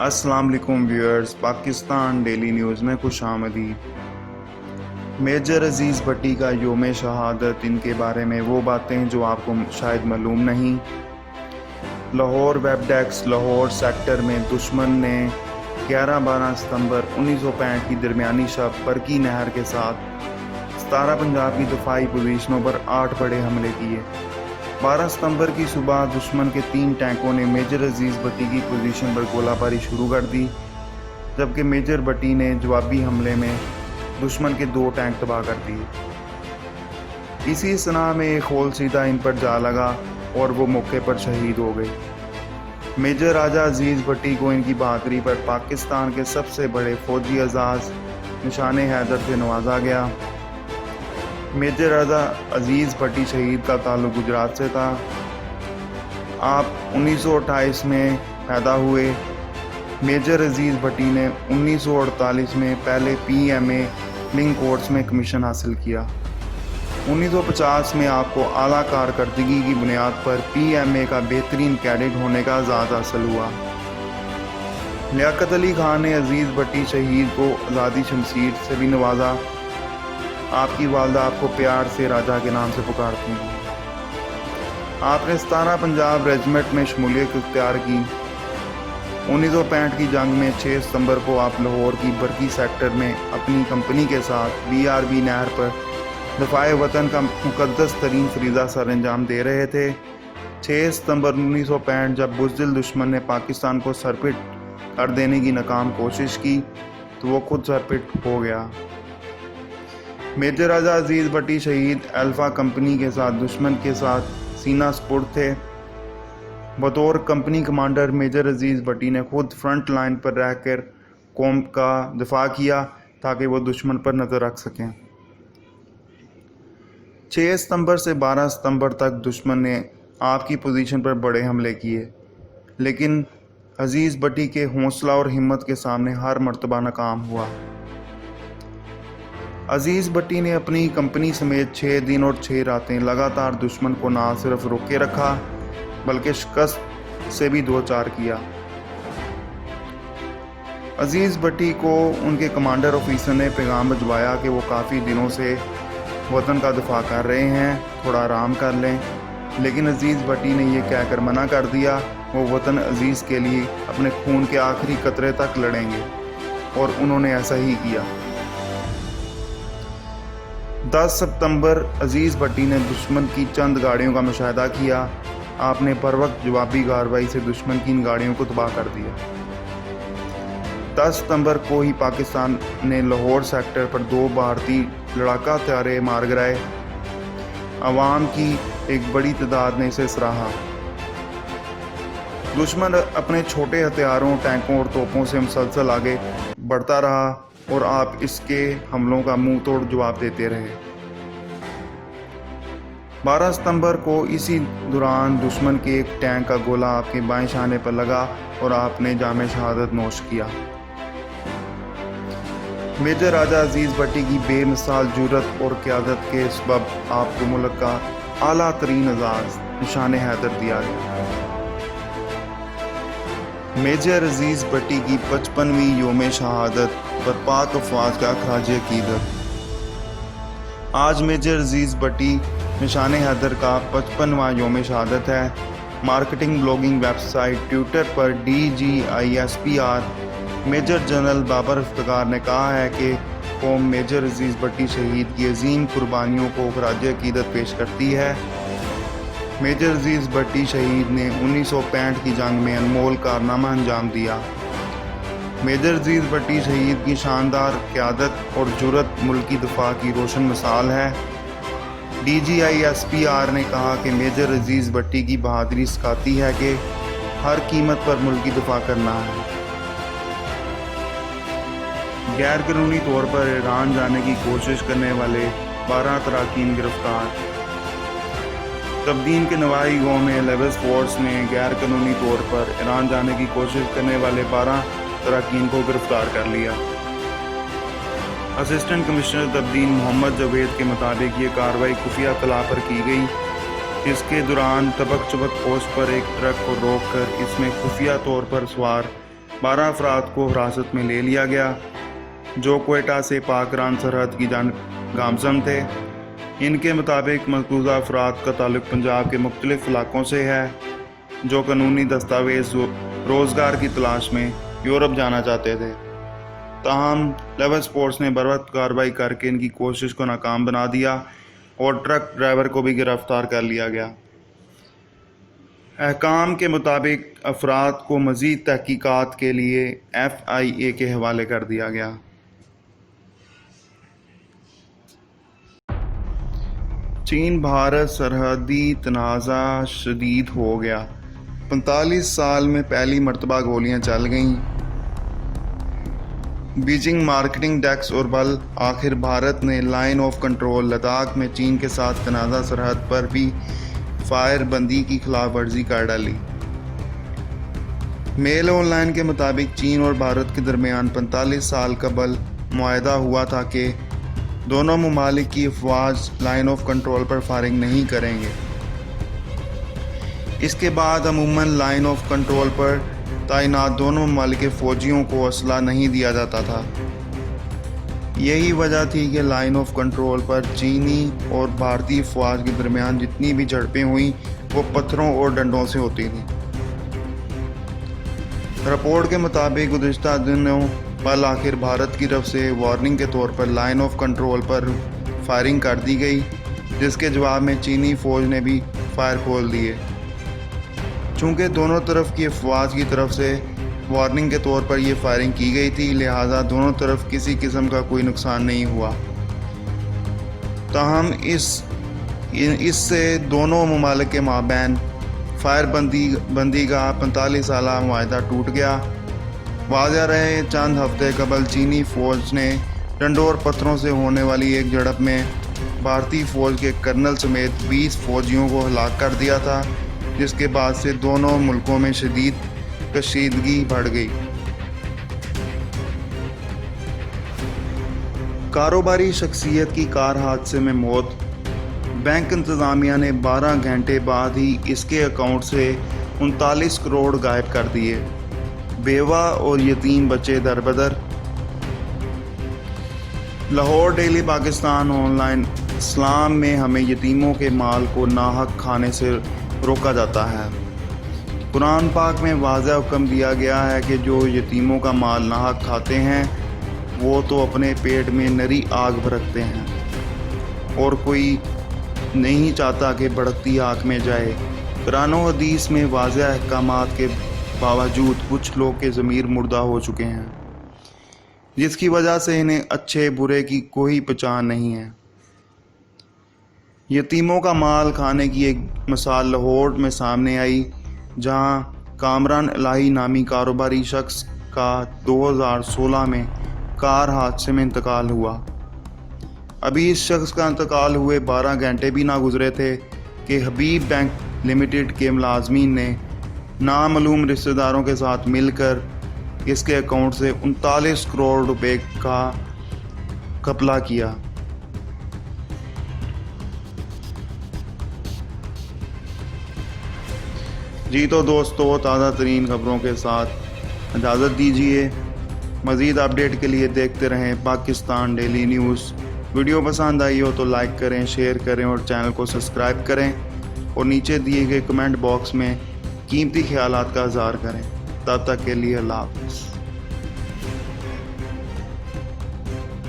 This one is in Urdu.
السلام علیکم ویورز، پاکستان ڈیلی نیوز میں خوش آمدید۔ میجر عزیز بٹی کا یوم شہادت، ان کے بارے میں وہ باتیں جو آپ کو شاید معلوم نہیں۔ Lahore web desk. Lahore sector میں دشمن نے 11-12 ستمبر 1965 کی درمیانی شب برقی نہر کے ساتھ 17 پنجاب کی دفاعی پوزیشنوں پر 8 بڑے حملے کیے۔ 12 ستمبر کی صبح دشمن کے 3 ٹینکوں نے میجر عزیز بٹی کی پوزیشن پر گولہ باری شروع کر دی، جبکہ میجر بٹی نے جوابی حملے میں دشمن کے 2 ٹینک تباہ کر دیے۔ اسی اثناء میں ایک ہول سیدھا ان پر جا لگا اور وہ موقع پر شہید ہو گئے۔ میجر راجہ عزیز بٹی کو ان کی بہادری پر پاکستان کے سب سے بڑے فوجی اعزاز نشان حیدر سے نوازا گیا۔ میجر راجہ عزیز بٹی شہید کا تعلق گجرات سے تھا۔ آپ 1928 میں پیدا ہوئے۔ میجر عزیز بٹی نے 1948 میں پہلے PMA لنک کورس میں کمیشن حاصل کیا۔ 1950 میں آپ کو اعلیٰ کارکردگی کی بنیاد پر PMA کا بہترین کیڈٹ ہونے کا اعزاز حاصل ہوا۔ لیاقت علی خان نے عزیز بٹی شہید کو آزادی شمشیر سے بھی نوازا۔ آپ کی والدہ آپ کو پیار سے راجہ کے نام سے پکارتی ہیں۔ آپ نے 17 پنجاب ریجمنٹ میں شمولیت اختیار کی۔ 1965 کی جنگ میں 6 ستمبر کو آپ لاہور کی برقی سیکٹر میں اپنی کمپنی کے ساتھ BRB نہر پر دفاع وطن کا مقدس ترین فریضہ سر انجام دے رہے تھے۔ 6 ستمبر 1965 جب بزدل دشمن نے پاکستان کو سرپٹ کر دینے کی ناکام کوشش کی تو وہ خود سرپٹ ہو گیا۔ میجر راجہ عزیز بٹی شہید الفا کمپنی کے ساتھ دشمن کے ساتھ سینہ سپرد تھے۔ بطور کمپنی کمانڈر میجر عزیز بٹی نے خود فرنٹ لائن پر رہ کر قوم کا دفاع کیا تاکہ وہ دشمن پر نظر رکھ سکیں۔ 6 ستمبر سے 12 ستمبر تک دشمن نے آپ کی پوزیشن پر بڑے حملے کیے، لیکن عزیز بٹی کے حوصلہ اور ہمت کے سامنے ہر مرتبہ ناکام ہوا۔ عزیز بٹی نے اپنی کمپنی سمیت 6 دن اور 6 راتیں لگاتار دشمن کو نہ صرف روکے رکھا بلکہ شکست سے بھی دوچار کیا۔ عزیز بٹی کو ان کے کمانڈر آفیسر نے پیغام بھجوایا کہ وہ کافی دنوں سے وطن کا دفاع کر رہے ہیں، تھوڑا آرام کر لیں، لیکن عزیز بٹی نے یہ کہہ کر منع کر دیا وہ وطن عزیز کے لیے اپنے خون کے آخری قطرے تک لڑیں گے، اور انہوں نے ایسا ہی کیا۔ 10 ستمبر عزیز بٹی نے دشمن کی چند گاڑیوں کا مشاہدہ کیا۔ آپ نے پر وقت جوابی کارروائی سے دشمن کی ان گاڑیوں کو تباہ کر دیا۔ 10 ستمبر کو ہی پاکستان نے لاہور سیکٹر پر 2 بھارتی لڑاکا طیارے مار گرائے۔ عوام کی ایک بڑی تعداد نے اسے سراہا۔ دشمن اپنے چھوٹے ہتھیاروں، ٹینکوں اور توپوں سے مسلسل آگے بڑھتا رہا اور آپ اس کے حملوں کا منہ توڑ جواب دیتے رہے۔ 12 ستمبر کو اسی دوران دشمن کے ایک ٹینک کا گولہ آپ کے بائیں شانے پر لگا اور آپ نے جام شہادت نوش کیا۔ میجر راجہ عزیز بٹی کی بے مثال جرأت اور قیادت کے سبب آپ کو ملک کا اعلیٰ ترین اعزاز نشان حیدر دیا گیا۔ میجر عزیز بٹی کی 55ویں یوم شہادت پر پاک افواج کا خراج عقیدت۔ آج میجر عزیز بٹی نشان حیدر کا 55واں یوم شہادت ہے۔ Marketing blogging website Twitter پر DGISPR major general Babar Iftikhar نے کہا ہے کہ قوم میجر عزیز بٹی شہید کی عظیم قربانیوں کو خراج عقیدت پیش کرتی ہے۔ میجر عزیز بٹی شہید نے 1965 کی جنگ میں انمول کارنامہ انجام دیا۔ میجر عزیز بٹی شہید کی شاندار قیادت اور جرأت ملکی دفاع کی روشن مثال ہے۔ DGISPR نے کہا کہ میجر عزیز بٹی کی بہادری سکھاتی ہے کہ ہر قیمت پر ملکی دفاع کرنا ہے۔ غیر قانونی طور پر ایران جانے کی کوشش کرنے والے 12 تارکین گرفتار۔ تبدین کے نواحی گاؤں میں لیبس فورس نے غیر قانونی طور پر ایران جانے کی کوشش کرنے والے 12 تارکین کو گرفتار کر لیا۔ اسسٹنٹ کمشنر تبدین محمد جاوید کے مطابق یہ کارروائی خفیہ اطلاع پر کی گئی، جس کے دوران تبک چبک پوسٹ پر ایک ٹرک کو روک کر اس میں خفیہ طور پر سوار 12 افراد کو حراست میں لے لیا گیا جو کوئٹہ سے پاکران سرحد کی جانب گامزن تھے۔ ان کے مطابق مقبوضہ افراد کا تعلق پنجاب کے مختلف علاقوں سے ہے جو قانونی دستاویز روزگار کی تلاش میں یورپ جانا چاہتے تھے، تاہم لیبر فورس نے بروقت کارروائی کر کے ان کی کوشش کو ناکام بنا دیا اور ٹرک ڈرائیور کو بھی گرفتار کر لیا گیا۔ حکام کے مطابق افراد کو مزید تحقیقات کے لیے FIA کے حوالے کر دیا گیا۔ چین بھارت سرحدی تنازع شدید ہو گیا، 45 سال میں پہلی مرتبہ گولیاں چل گئیں۔ بیجنگ مارکیٹنگ ڈیسک اور بل آخر بھارت نے لائن آف کنٹرول لداخ میں چین کے ساتھ تنازع سرحد پر بھی فائر بندی کی خلاف ورزی کر ڈالی۔ میل آن لائن کے مطابق چین اور بھارت کے درمیان 45 سال قبل معاہدہ ہوا تھا کہ دونوں ممالک کی افواج لائن آف کنٹرول پر فائرنگ نہیں کریں گے۔ اس کے بعد عموماً لائن آف کنٹرول پر تعینات دونوں ممالک کے فوجیوں کو اسلحہ نہیں دیا جاتا تھا۔ یہی وجہ تھی کہ لائن آف کنٹرول پر چینی اور بھارتی افواج کے درمیان جتنی بھی جھڑپیں ہوئیں وہ پتھروں اور ڈنڈوں سے ہوتی تھیں۔ رپورٹ کے مطابق گزشتہ دنوں بالآخر بھارت کی طرف سے وارننگ کے طور پر لائن آف کنٹرول پر فائرنگ کر دی گئی، جس کے جواب میں چینی فوج نے بھی فائر کھول دیے۔ چونکہ دونوں طرف کی افواج کی طرف سے وارننگ کے طور پر یہ فائرنگ کی گئی تھی، لہٰذا دونوں طرف کسی قسم کا کوئی نقصان نہیں ہوا۔ تاہم اس سے دونوں ممالک کے مابین فائر بندی کا 45 سالہ معاہدہ ٹوٹ گیا۔ واضح رہے چند ہفتے قبل چینی فوج نے ڈنڈوں اور پتھروں سے ہونے والی ایک جھڑپ میں بھارتی فوج کے کرنل سمیت 20 فوجیوں کو ہلاک کر دیا تھا، جس کے بعد سے دونوں ملکوں میں شدید کشیدگی بڑھ گئی۔ کاروباری شخصیت کی کار حادثے میں موت، بینک انتظامیہ نے 12 گھنٹے بعد ہی اس کے اکاؤنٹ سے 39 کروڑ غائب کر دیے، بیوہ اور یتیم بچے دربدر۔ Lahore Daily Pakistan online. اسلام میں ہمیں یتیموں کے مال کو ناحق کھانے سے روکا جاتا ہے۔ قرآن پاک میں واضح حکم دیا گیا ہے کہ جو یتیموں کا مال ناحق کھاتے ہیں وہ تو اپنے پیٹ میں نری آگ بھڑکتے ہیں، اور کوئی نہیں چاہتا کہ بھڑکتی آگ میں جائے۔ قرآن و حدیث میں واضح احکامات کے باوجود کچھ لوگ کے ضمیر مردہ ہو چکے ہیں، جس کی وجہ سے انہیں اچھے برے کی کوئی پہچان نہیں ہے۔ یتیموں کا مال کھانے کی ایک مثال لاہور میں سامنے آئی، جہاں کامران الہی نامی کاروباری شخص کا 2016 میں کار حادثے میں انتقال ہوا۔ ابھی اس شخص کا انتقال ہوئے 12 گھنٹے بھی نہ گزرے تھے کہ حبیب بینک لمیٹڈ کے ملازمین نے نامعلوم رشتہ داروں کے ساتھ مل کر اس کے اکاؤنٹ سے 39 کروڑ روپے کا گھپلہ کیا۔ جی تو دوستو، تازہ ترین خبروں کے ساتھ اجازت دیجیے۔ مزید اپڈیٹ کے لیے دیکھتے رہیں پاکستان ڈیلی نیوز۔ ویڈیو پسند آئی ہو تو لائک کریں، شیئر کریں اور چینل کو سبسکرائب کریں، اور نیچے دیے گئے کمنٹ باکس میں قیمتی خیالات کا اظہار کریں۔ تب تک کے لیے اللہ حافظ۔